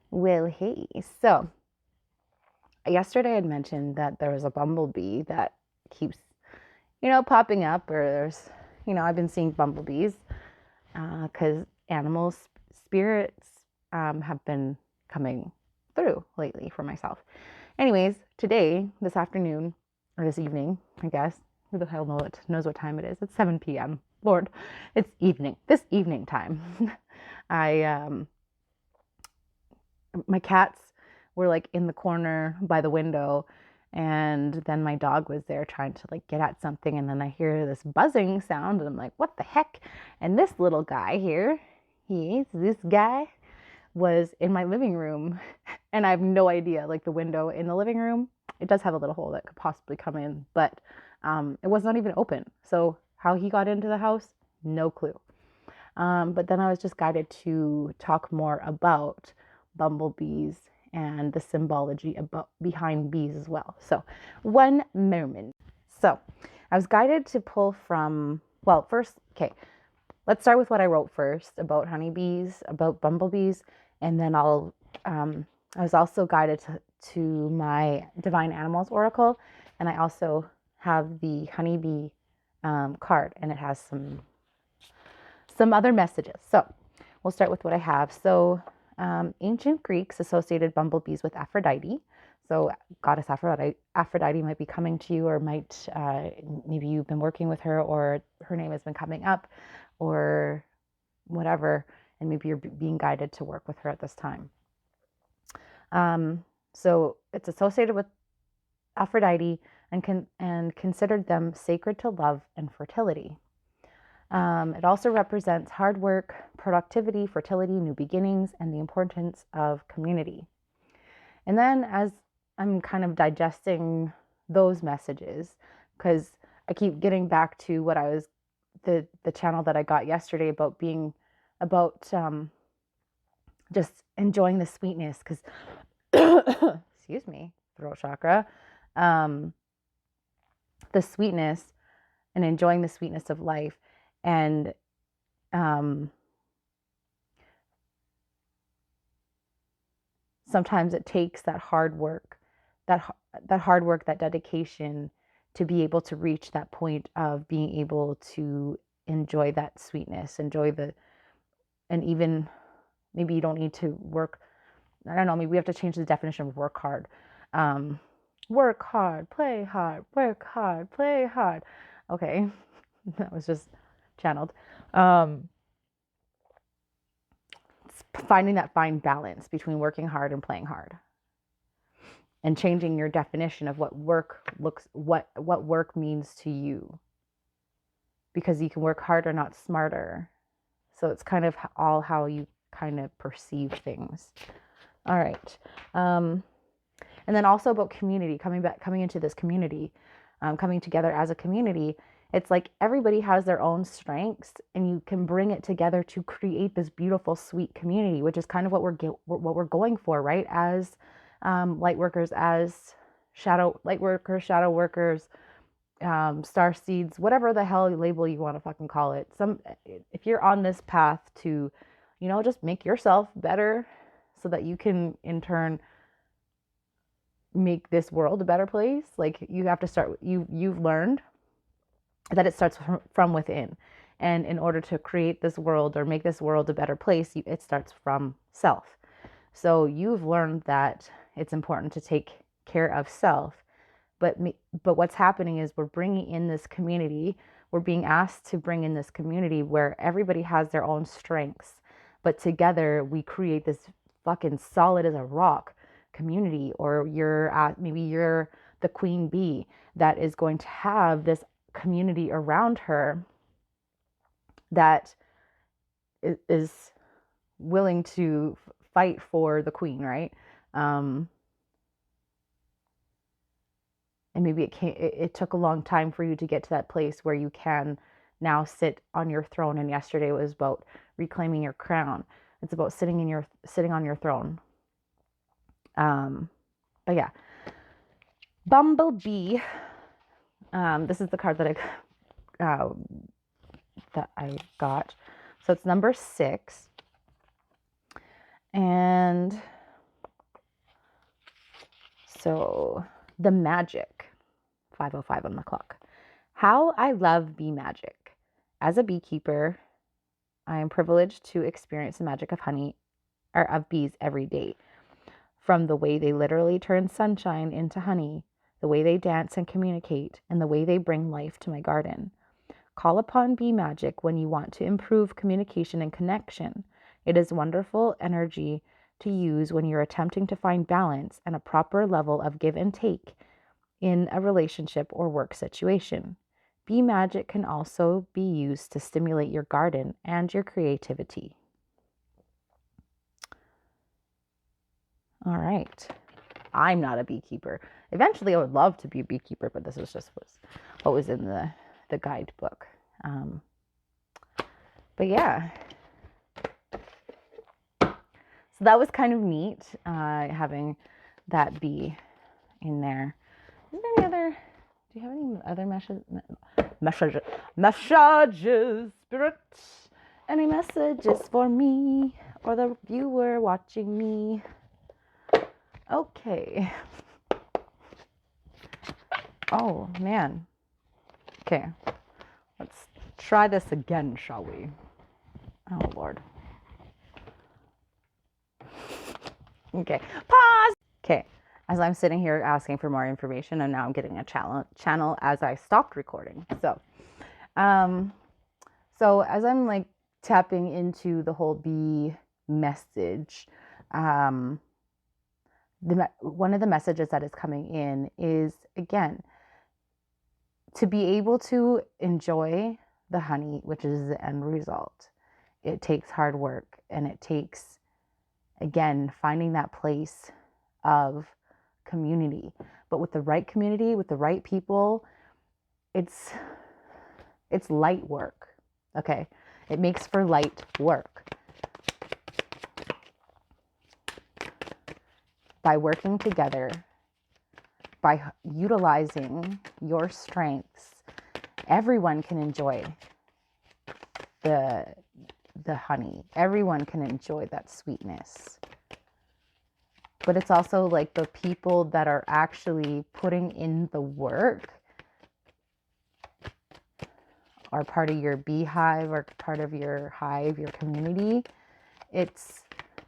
Well, hey. So, yesterday I had mentioned that there was a bumblebee that keeps, popping up, or I've been seeing bumblebees because animals, spirits have been coming through lately for myself. Anyways, today, this afternoon, or this evening, I guess, who the hell knows what time it is? It's 7 p.m. Lord, it's evening. This evening time. I my cats were like in the corner by the window, and then my dog was there trying to like get at something, and then I hear this buzzing sound and I'm like, what the heck? And this little guy here, this guy was in my living room and I have no idea, like the window in the living room, it does have a little hole that could possibly come in, but it was not even open. So how he got into the house, no clue. But then I was just guided to talk more about bumblebees and the symbology about behind bees as well. So, one moment. So, I was guided to pull from, well, first, okay, let's start with what I wrote first about honeybees, about bumblebees, and then I was also guided to my Divine Animals Oracle, and I also have the honeybee card, and it has some other messages. So we'll start with what I have. So ancient Greeks associated bumblebees with Aphrodite. So goddess Aphrodite might be coming to you, or might maybe you've been working with her, or her name has been coming up, or whatever, and maybe you're being guided to work with her at this time. So it's associated with Aphrodite and considered them sacred to love and fertility. It also represents hard work, productivity, fertility, new beginnings, and the importance of community. And then as I'm kind of digesting those messages, because I keep getting back to what I was, the channel that I got yesterday about being, about just enjoying the sweetness, because, excuse me, throat chakra, um, the sweetness and enjoying the sweetness of life. And sometimes it takes that hard work, that hard work, that dedication to be able to reach that point of being able to enjoy that sweetness, enjoy the, and even maybe you don't need to work. I don't know. Maybe we have to change the definition of work hard. Um, Work hard, play hard, work hard, play hard. Okay, that was just channeled. Um, Finding that fine balance between working hard and playing hard, and changing your definition of what work means to you, because you can work harder, not smarter. So it's kind of all how you kind of perceive things. All right. And then also about community, coming into this community, coming together as a community. It's like everybody has their own strengths, and you can bring it together to create this beautiful, sweet community, which is kind of what we're going for, right? As light workers, as shadow workers, star seeds, whatever the hell label you want to fucking call it. If you're on this path to, just make yourself better, so that you can in turn make this world a better place. Like, you have to start, you've learned that it starts from within, and in order to create this world or make this world a better place, it starts from self. So you've learned that it's important to take care of self, but what's happening is we're bringing in this community, we're being asked to bring in this community where everybody has their own strengths, but together we create this fucking solid as a rock community. Or maybe you're the queen bee that is going to have this community around her that is willing to fight for the queen, right? And maybe it took a long time for you to get to that place where you can now sit on your throne. And yesterday was about reclaiming your crown. It's about sitting on your throne. But yeah, Bumblebee. This is the card that I got. So it's number 6. And So the magic, 5:05 on the clock. How I love bee magic. As a beekeeper, I am privileged to experience the magic of honey or of bees every day. From the way they literally turn sunshine into honey, the way they dance and communicate, and the way they bring life to my garden. Call upon bee magic when you want to improve communication and connection. It is wonderful energy to use when you're attempting to find balance and a proper level of give and take in a relationship or work situation. Bee magic can also be used to stimulate your garden and your creativity. All right. I'm not a beekeeper. Eventually, I would love to be a beekeeper, but this is just what was in the guidebook. But yeah. So that was kind of neat, having that bee in there. Is there any other, do you have any other messages, Spirit? Any messages for me or the viewer watching me? Okay. Oh, man. Okay. Let's try this again, shall we? Oh, Lord. Okay. Pause. Okay. As I'm sitting here asking for more information, and now I'm getting a channel as I stopped recording. So as I'm like tapping into the whole bee message, one of the messages that is coming in is, again, to be able to enjoy the honey, which is the end result. It takes hard work, and it takes, again, finding that place of community. But with the right community, with the right people, it's light work. Okay? It makes for light work. By working together, by utilizing your strengths, everyone can enjoy the honey. Everyone can enjoy that sweetness. But it's also like the people that are actually putting in the work are part of your beehive or part of your hive, your community.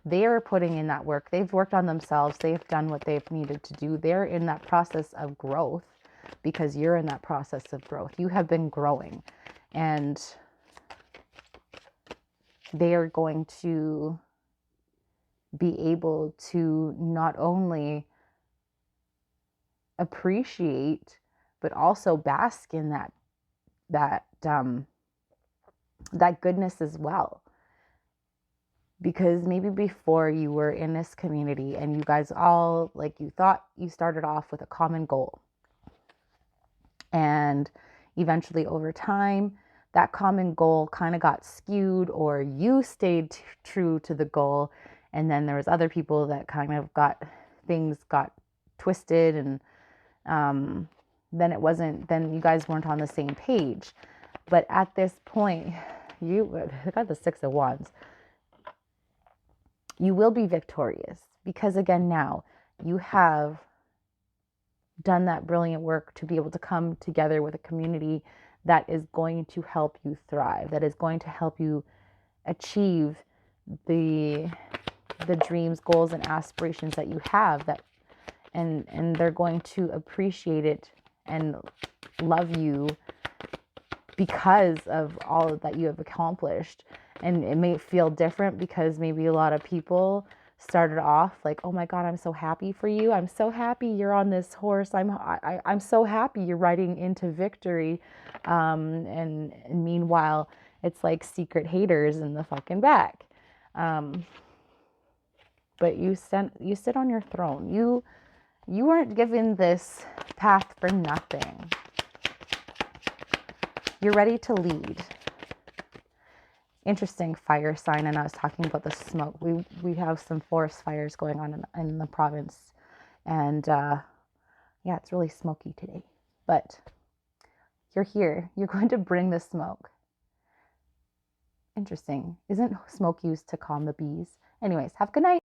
They are putting in that work. They've worked on themselves. They've done what they've needed to do. They're in that process of growth because you're in that process of growth. You have been growing, and they are going to be able to not only appreciate, but also bask in that goodness as well. Because maybe before you were in this community and you guys all, like, you thought you started off with a common goal. And eventually over time, that common goal kind of got skewed, or you stayed true to the goal. And then there was other people that kind of things got twisted, and then you guys weren't on the same page. But at this point, you got the 6 of Wands. You will be victorious because, again, now you have done that brilliant work to be able to come together with a community that is going to help you thrive, that is going to help you achieve the dreams, goals, and aspirations that you have, and they're going to appreciate it and love you because of all that you have accomplished. And it may feel different because maybe a lot of people started off like, oh my God, I'm so happy for you. I'm so happy you're on this horse. I'm so happy you're riding into victory. And meanwhile, it's like secret haters in the fucking back. But you sit on your throne. You weren't given this path for nothing. You're ready to lead. Interesting fire sign, and I was talking about the smoke. We have some forest fires going on in the province, and yeah, it's really smoky today. But you're here. You're going to bring the smoke. Interesting. Isn't smoke used to calm the bees? Anyways, have a good night.